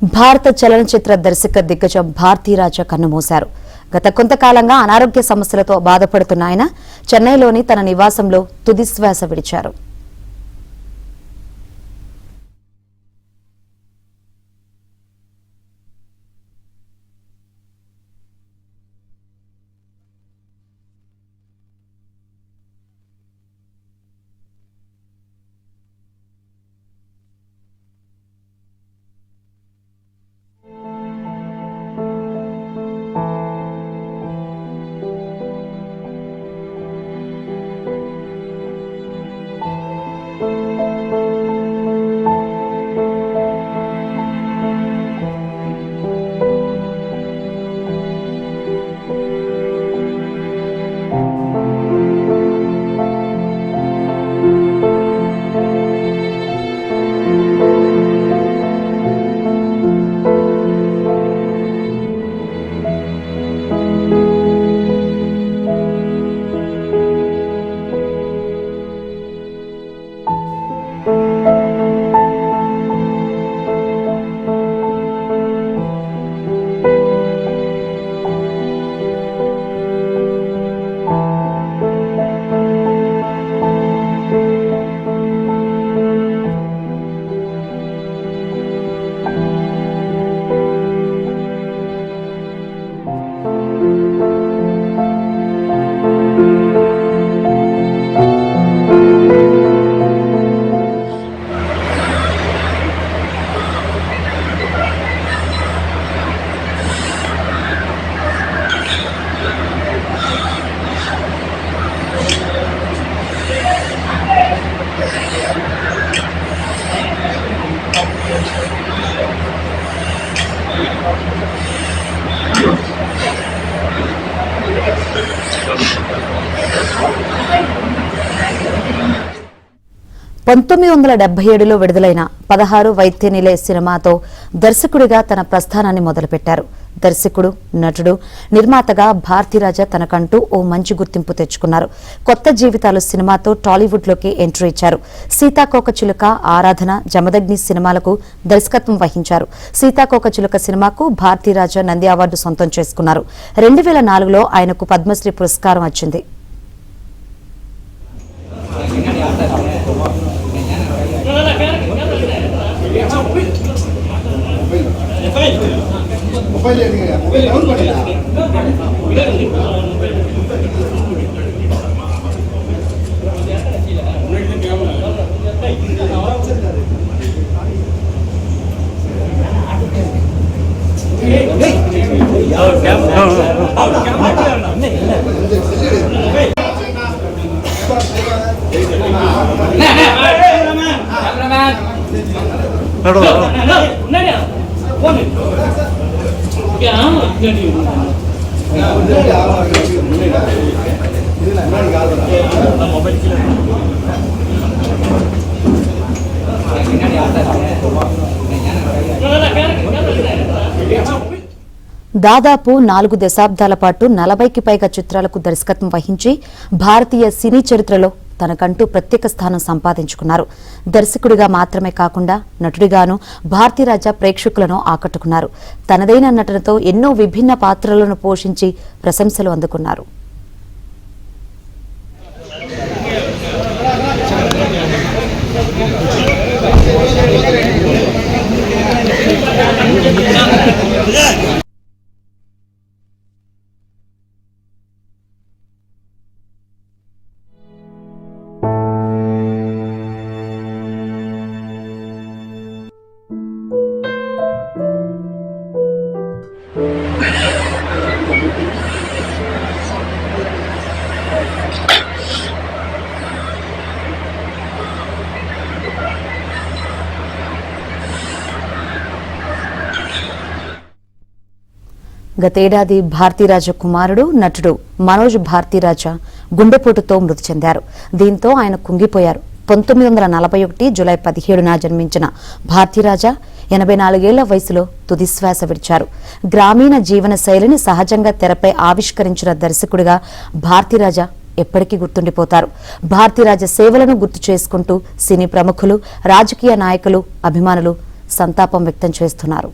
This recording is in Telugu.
భారత చలనచిత్ర దర్శక దిగ్గజం భారతీరాజా కన్నుమూశారు. గత కొంతకాలంగా అనారోగ్య సమస్యలతో బాధపడుతున్న ఆయన చెన్నైలోని తన నివాసంలో తుదిశ్వాస విడిచారు. విడుదలైన 16 వైద్యనిలయ సినిమాతో దర్శకుడిగా తన ప్రస్థానాన్ని మొదలుపెట్టారు. దర్శకుడు, నటుడు, నిర్మాతగా భారతీరాజా తనకంటూ ఓ మంచి గుర్తింపు తెచ్చుకున్నారు. కొత్త జీవితాలు సినిమాతో టాలీవుడ్ లోకి ఎంట్రీ ఇచ్చారు. సీతాకోకచిలుక, ఆరాధన, జమదగ్ని సినిమాలకు దర్శకత్వం వహించారు. సీతాకోకచిలుక సినిమాకు భారతీరాజా నంది అవార్డు సొంతం చేసుకున్నారు. 2004లో ఆయనకు పద్మశ్రీ పురస్కారం వచ్చింది. దాదాపు 4 దశాబ్దాల పాటు 40కి పైగా చిత్రాలకు దర్శకత్వం వహించి భారతీయ సినీ చరిత్రలో తనకంటూ ప్రత్యేక స్థానం సంపాదించుకున్నారు. దర్శకుడిగా మాత్రమే కాకుండా నటుడిగాను భారతీరాజా ప్రేక్షకులను ఆకట్టుకున్నారు. తనదైన నటనతో ఎన్నో విభిన్న పాత్రలను పోషించి ప్రశంసలు అందుకున్నారు. గతేడాది భారతీరాజా కుమారుడు, నటుడు మనోజ్ భారతీరాజా గుండెపోటుతో మృతి చెందారు. దీంతో ఆయన కుంగిపోయారు. 1941 జూలై 17న జన్మించిన భారతీరాజా 84 ఏళ్ల వయసులో తుదిశ్వాస విడిచారు. గ్రామీణ జీవన శైలిని సహజంగా తెరపై ఆవిష్కరించిన దర్శకుడిగా భారతీరాజా ఎప్పటికీ గుర్తుండిపోతారు. భారతీరాజా సేవలను గుర్తు చేసుకుంటూ సినీ ప్రముఖులు, రాజకీయ నాయకులు, అభిమానులు సంతాపం వ్యక్తం చేస్తున్నారు.